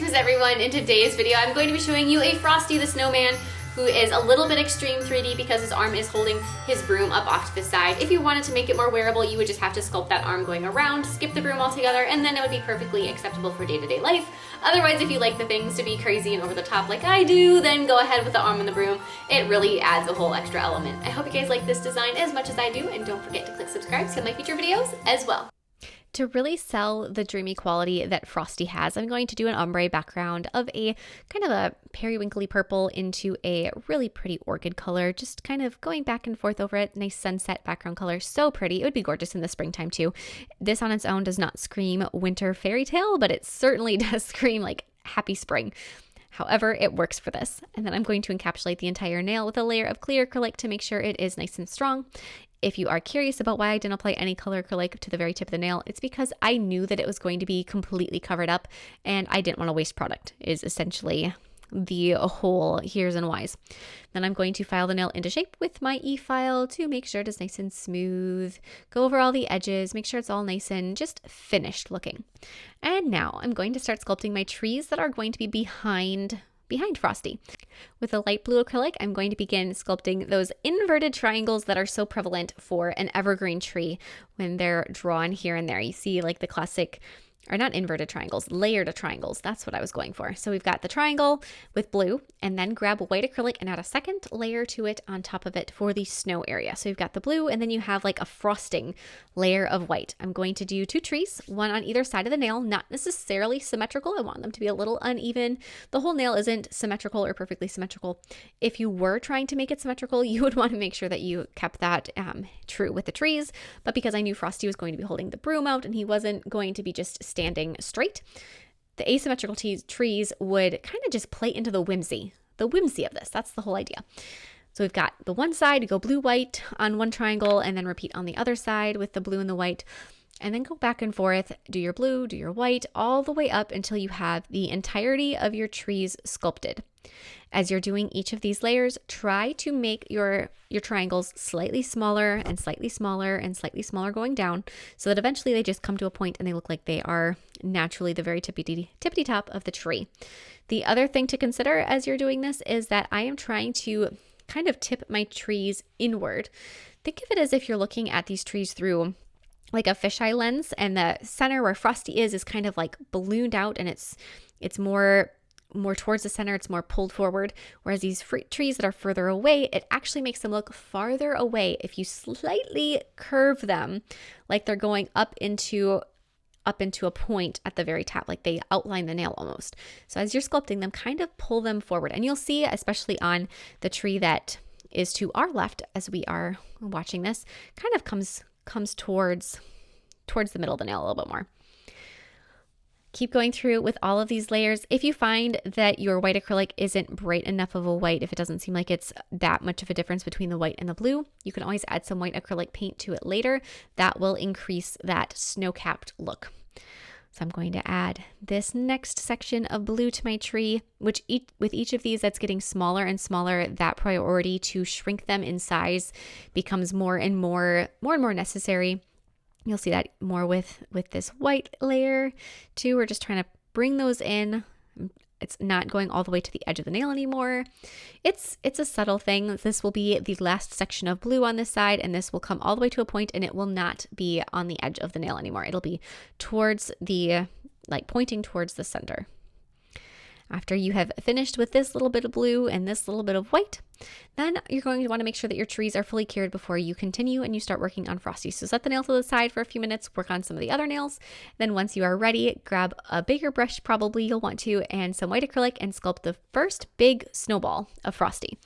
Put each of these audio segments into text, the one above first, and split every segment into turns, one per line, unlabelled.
Greetings everyone. In today's video I'm going to be showing you a Frosty the Snowman who is a little bit extreme 3D because his arm is holding his broom up off to the side. If you wanted to make it more wearable, you would just have to sculpt that arm going around, skip the broom altogether, and then it would be perfectly acceptable for day-to-day life. Otherwise, if you like the things to be crazy and over the top like I do, then go ahead with the arm and the broom. It really adds a whole extra element. I hope you guys like this design as much as I do, and don't forget to click subscribe to see my future videos as well. To really sell the dreamy quality that Frosty has, I'm going to do an ombre background of a kind of a periwinkly purple into a really pretty orchid color, just kind of going back and forth over it. Nice sunset background color, so pretty. It would be gorgeous in the springtime too. This on its own does not scream winter fairy tale, but it certainly does scream like happy spring. However, it works for this. And then I'm going to encapsulate the entire nail with a layer of clear acrylic to make sure it is nice and strong. If you are curious about why I didn't apply any color acrylic to the very tip of the nail, it's because I knew that it was going to be completely covered up and I didn't want to waste product, is essentially the whole here's and whys. Then I'm going to file the nail into shape with my E-file to make sure it is nice and smooth, go over all the edges, make sure it's all nice and just finished looking. And now I'm going to start sculpting my trees that are going to be behind Frosty. With a light blue acrylic, I'm going to begin sculpting those inverted triangles that are so prevalent for an evergreen tree when they're drawn here and there. You see like the classic, or not inverted triangles, layered triangles. That's what I was going for. So we've got the triangle with blue, and then grab white acrylic and add a second layer to it on top of it for the snow area. So you've got the blue, and then you have like a frosting layer of white. I'm going to do two trees, one on either side of the nail, not necessarily symmetrical. I want them to be a little uneven. The whole nail isn't symmetrical or perfectly symmetrical. If you were trying to make it symmetrical, you would want to make sure that you kept that true with the trees. But because I knew Frosty was going to be holding the broom out and he wasn't going to be just standing straight, the asymmetrical trees would kind of just play into the whimsy of this. That's the whole idea. So we've got the one side, you go blue, white on one triangle, and then repeat on the other side with the blue and the white, and then go back and forth, do your blue, do your white, all the way up until you have the entirety of your trees sculpted. As you're doing each of these layers, try to make your triangles slightly smaller and slightly smaller and slightly smaller going down so that eventually they just come to a point and they look like they are naturally the very tippity top of the tree. The other thing to consider as you're doing this is that I am trying to kind of tip my trees inward. Think of it as if you're looking at these trees through like a fisheye lens, and the center where Frosty is kind of like ballooned out, and it's more towards the center, it's more pulled forward, whereas these trees that are further away, it actually makes them look farther away if you slightly curve them like they're going up into a point at the very top, like they outline the nail almost. So as you're sculpting them, kind of pull them forward, and you'll see, especially on the tree that is to our left as we are watching this, kind of comes towards the middle of the nail a little bit more. Keep going through with all of these layers. If you find that your white acrylic isn't bright enough of a white, if it doesn't seem like it's that much of a difference between the white and the blue, you can always add some white acrylic paint to it later. That will increase that snow-capped look. So I'm going to add this next section of blue to my tree, which with each of these that's getting smaller and smaller, that priority to shrink them in size becomes more and more necessary. You'll see that more with this white layer too. We're just trying to bring those in. It's not going all the way to the edge of the nail anymore. It's a subtle thing. This will be the last section of blue on this side, and this will come all the way to a point, and it will not be on the edge of the nail anymore. It'll be towards the, like pointing towards the center. After you have finished with this little bit of blue and this little bit of white, then you're going to want to make sure that your trees are fully cured before you continue and you start working on Frosty. So set the nail to the side for a few minutes, work on some of the other nails. Then once you are ready, grab a bigger brush, probably you'll want to, and some white acrylic, and sculpt the first big snowball of Frosty.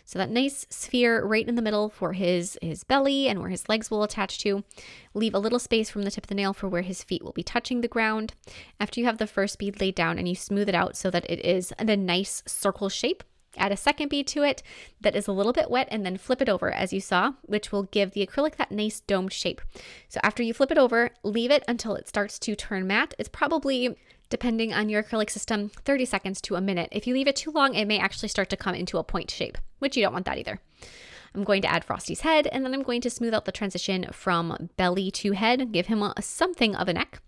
So that nice sphere right in the middle for his belly and where his legs will attach to. Leave a little space from the tip of the nail for where his feet will be touching the ground. After you have the first bead laid down and you smooth it out so that it is in a nice circle shape, add a second bead to it that is a little bit wet, and then flip it over as you saw, which will give the acrylic that nice domed shape. So after you flip it over, leave it until it starts to turn matte. It's probably, depending on your acrylic system, 30 seconds to a minute. If you leave it too long, it may actually start to come into a point shape, which you don't want that either. I'm going to add Frosty's head, and then I'm going to smooth out the transition from belly to head, give him something of a neck.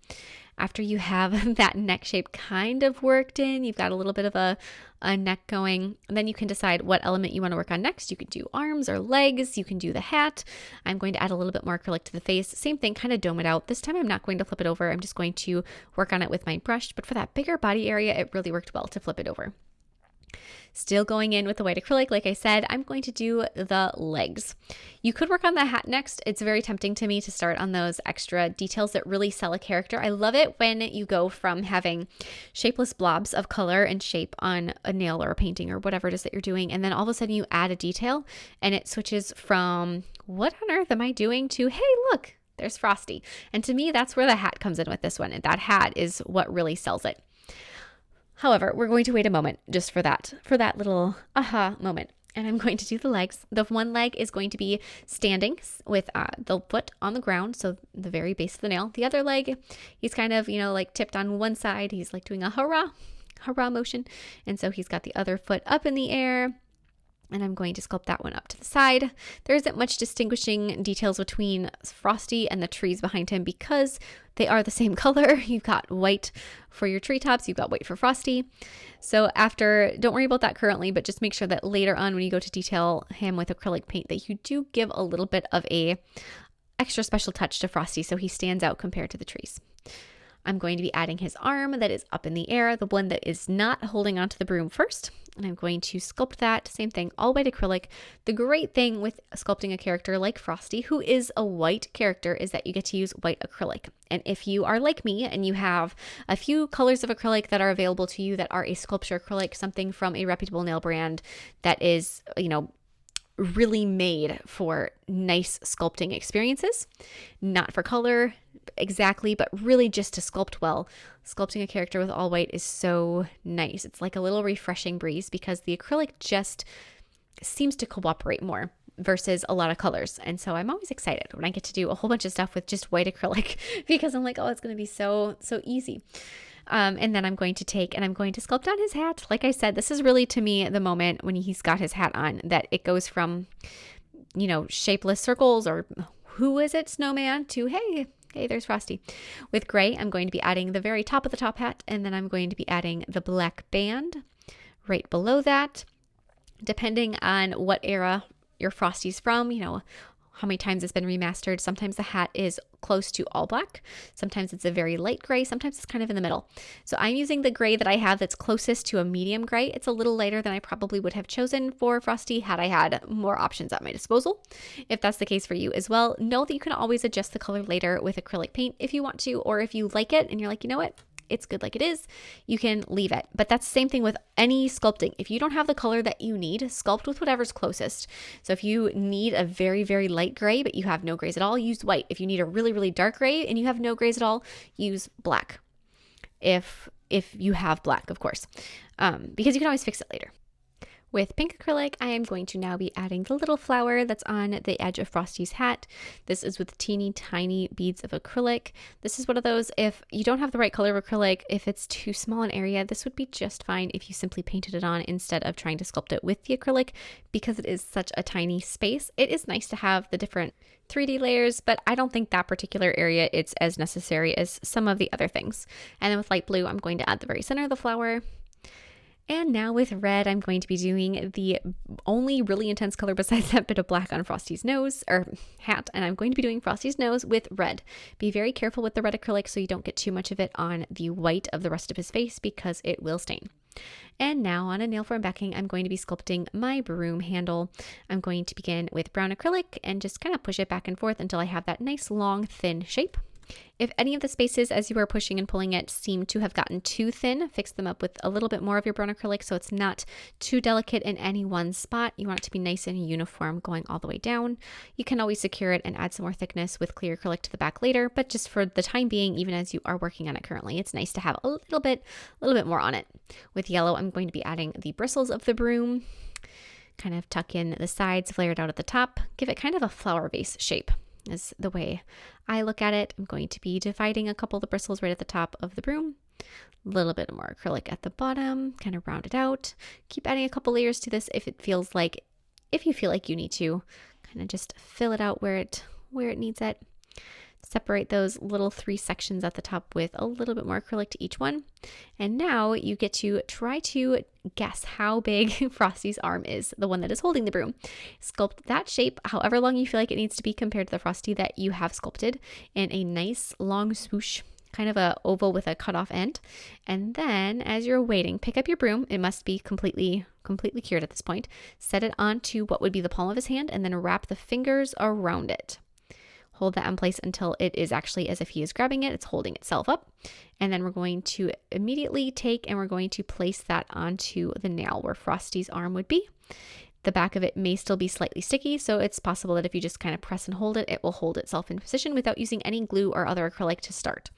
After you have that neck shape kind of worked in, you've got a little bit of a neck going, and then you can decide what element you want to work on next. You could do arms or legs. You can do the hat. I'm going to add a little bit more acrylic to the face. Same thing, kind of dome it out. This time I'm not going to flip it over. I'm just going to work on it with my brush, but for that bigger body area, it really worked well to flip it over. Still going in with the white acrylic, like I said, I'm going to do the legs. You could work on the hat next. It's very tempting to me to start on those extra details that really sell a character. I love it when you go from having shapeless blobs of color and shape on a nail or a painting or whatever it is that you're doing, and then all of a sudden you add a detail and it switches from what on earth am I doing to, hey, look, there's Frosty. And to me, that's where the hat comes in with this one. And that hat is what really sells it. However, we're going to wait a moment just for that little aha moment. And I'm going to do the legs. The one leg is going to be standing with the foot on the ground, so the very base of the nail. The other leg, he's kind of, like tipped on one side. He's like doing a hurrah motion. And so he's got the other foot up in the air. And I'm going to sculpt that one up to the side. There isn't much distinguishing details between Frosty and the trees behind him because they are the same color. You've got white for your treetops, you've got white for Frosty. So don't worry about that currently, but just make sure that later on when you go to detail him with acrylic paint that you do give a little bit of a extra special touch to Frosty so he stands out compared to the trees. I'm going to be adding his arm that is up in the air, the one that is not holding onto the broom first. And I'm going to sculpt that, same thing, all white acrylic. The great thing with sculpting a character like Frosty, who is a white character, is that you get to use white acrylic. And if you are like me and you have a few colors of acrylic that are available to you that are a sculpture acrylic, something from a reputable nail brand that is, really made for nice sculpting experiences, not for color exactly, but really just to sculpt well. Sculpting a character with all white is so nice. It's like a little refreshing breeze because the acrylic just seems to cooperate more versus a lot of colors. And so I'm always excited when I get to do a whole bunch of stuff with just white acrylic because I'm like, oh, it's going to be so easy. And then I'm going to sculpt on his hat. Like I said, this is really to me the moment when he's got his hat on that it goes from, shapeless circles or who is it, Snowman, to hey, there's Frosty. With gray, I'm going to be adding the very top of the top hat, and then I'm going to be adding the black band right below that. Depending on what era your Frosty's from, how many times it's been remastered. Sometimes the hat is close to all black. Sometimes it's a very light gray. Sometimes it's kind of in the middle. So I'm using the gray that I have that's closest to a medium gray. It's a little lighter than I probably would have chosen for Frosty had I had more options at my disposal. If that's the case for you as well, know that you can always adjust the color later with acrylic paint if you want to, or if you like it and you're like, you know what? It's good like it is, you can leave it. But that's the same thing with any sculpting. If you don't have the color that you need, sculpt with whatever's closest. So if you need a very, very light gray, but you have no grays at all, use white. If you need a really, really dark gray and you have no grays at all, use black. If you have black, of course, because you can always fix it later. With pink acrylic, I am going to now be adding the little flower that's on the edge of Frosty's hat. This is with teeny tiny beads of acrylic. This is one of those, if you don't have the right color of acrylic, if it's too small an area, this would be just fine if you simply painted it on instead of trying to sculpt it with the acrylic because it is such a tiny space. It is nice to have the different 3D layers, but I don't think that particular area it's as necessary as some of the other things. And then with light blue, I'm going to add the very center of the flower. And now with red, I'm going to be doing the only really intense color besides that bit of black on Frosty's nose or hat. And I'm going to be doing Frosty's nose with red. Be very careful with the red acrylic so you don't get too much of it on the white of the rest of his face because it will stain. And now on a nail form backing, I'm going to be sculpting my broom handle. I'm going to begin with brown acrylic and just kind of push it back and forth until I have that nice long thin shape. If any of the spaces as you are pushing and pulling it seem to have gotten too thin, fix them up with a little bit more of your brown acrylic so it's not too delicate in any one spot. You want it to be nice and uniform going all the way down. You can always secure it and add some more thickness with clear acrylic to the back later, but just for the time being, even as you are working on it currently, it's nice to have a little bit more on it. With yellow, I'm going to be adding the bristles of the broom, kind of tuck in the sides, flare it out at the top, give it kind of a flower vase shape. Is the way I look at it. I'm going to be dividing a couple of the bristles right at the top of the broom, a little bit more acrylic at the bottom, kind of round it out. Keep adding a couple layers to this if you feel like you need to, kind of just fill it out where it needs it. Separate those little 3 sections at the top with a little bit more acrylic to each one. And now you get to try to guess how big Frosty's arm is, the one that is holding the broom. Sculpt that shape however long you feel like it needs to be compared to the Frosty that you have sculpted in a nice long swoosh, kind of a oval with a cut off end. And then as you're waiting, pick up your broom. It must be completely cured at this point. Set it onto what would be the palm of his hand and then wrap the fingers around it. Hold that in place until it is actually as if he is grabbing it. It's holding itself up. And then we're going to immediately take and we're going to place that onto the nail where Frosty's arm would be. The back of it may still be slightly sticky, so it's possible that if you just kind of press and hold it, it will hold itself in position without using any glue or other acrylic to start.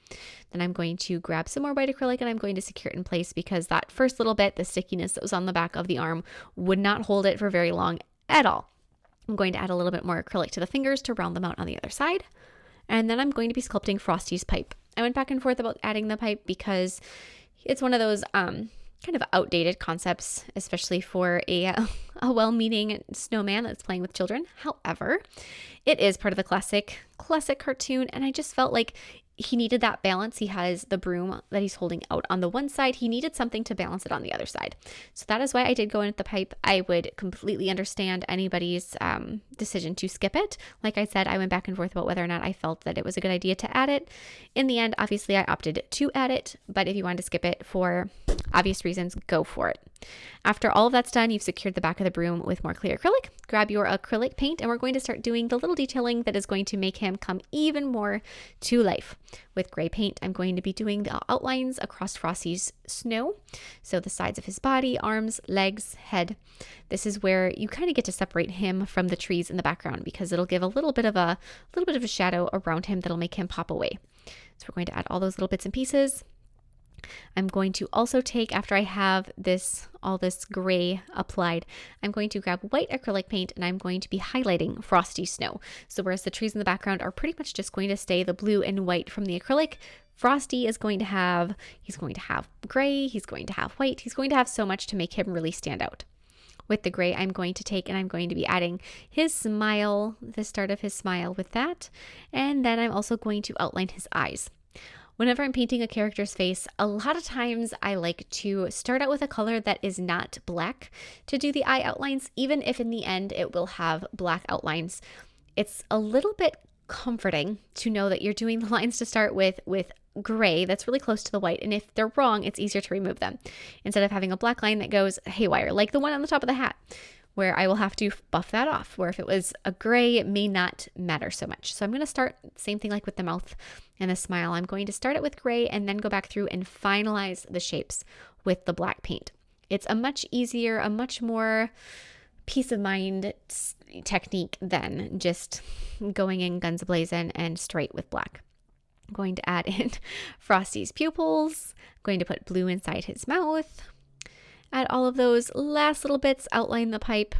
Then I'm going to grab some more white acrylic and I'm going to secure it in place because that first little bit, the stickiness that was on the back of the arm, would not hold it for very long at all. I'm going to add a little bit more acrylic to the fingers to round them out on the other side. And then I'm going to be sculpting Frosty's pipe. I went back and forth about adding the pipe because it's one of those kind of outdated concepts, especially for a well-meaning snowman that's playing with children. However, it is part of the classic cartoon, and I just felt like he needed that balance. He has the broom that he's holding out on the one side. He needed something to balance it on the other side. So that is why I did go in with the pipe. I would completely understand anybody's decision to skip it. Like I said, I went back and forth about whether or not I felt that it was a good idea to add it. In the end, obviously, I opted to add it. But if you wanted to skip it for obvious reasons, go for it. After all of that's done, you've secured the back of the broom with more clear acrylic. Grab your acrylic paint and we're going to start doing the little detailing that is going to make him come even more to life. With gray paint, I'm going to be doing the outlines across Frosty's snow. So the sides of his body, arms, legs, head. This is where you kind of get to separate him from the trees in the background because it'll give a little bit of a shadow around him that'll make him pop away. So we're going to add all those little bits and pieces. I'm going to also take, after I have all this gray applied, I'm going to grab white acrylic paint and I'm going to be highlighting Frosty's snow. So whereas the trees in the background are pretty much just going to stay the blue and white from the acrylic, Frosty is going to have, he's going to have gray, he's going to have white, he's going to have so much to make him really stand out. With the gray, I'm going to take and I'm going to be adding his smile, the start of his smile with that. And then I'm also going to outline his eyes. Whenever I'm painting a character's face, a lot of times I like to start out with a color that is not black to do the eye outlines, even if in the end it will have black outlines. It's a little bit comforting to know that you're doing the lines to start with gray that's really close to the white, and if they're wrong, it's easier to remove them instead of having a black line that goes haywire, like the one on the top of the hat, where I will have to buff that off, where if it was a gray, it may not matter so much. So I'm going to start, same thing like with the mouth and the smile, I'm going to start it with gray and then go back through and finalize the shapes with the black paint. It's a much easier, a much more peace of mind technique than just going in guns a-blazing and straight with black. I'm going to add in Frosty's pupils, I'm going to put blue inside his mouth. Add all of those last little bits, outline the pipe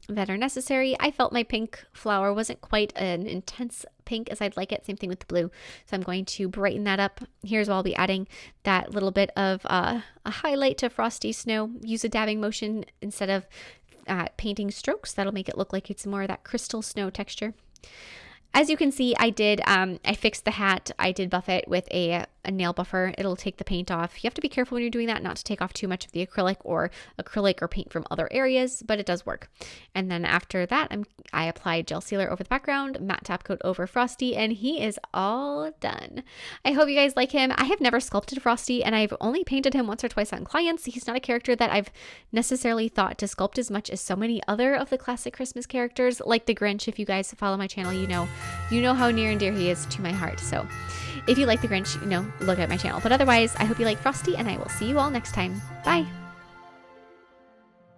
that are necessary. I felt my pink flower wasn't quite an intense pink as I'd like it. Same thing with the blue. So I'm going to brighten that up. Here's where I'll be adding that little bit of a highlight to Frosty's snow. Use a dabbing motion instead of painting strokes. That'll make it look like it's more of that crystal snow texture. As you can see, I fixed the hat. I did buff it with a nail buffer. It'll take the paint off. You have to be careful when you're doing that, not to take off too much of the acrylic or paint from other areas, but it does work. And then after that, I applied gel sealer over the background, matte top coat over Frosty, and he is all done. I hope you guys like him. I have never sculpted Frosty, and I've only painted him once or twice on clients. He's not a character that I've necessarily thought to sculpt as much as so many other of the classic Christmas characters, like the Grinch. If you guys follow my channel, you know how near and dear he is to my heart. So if you like the Grinch, look at my channel. But otherwise, I hope you like Frosty, and I will see you all next time. Bye!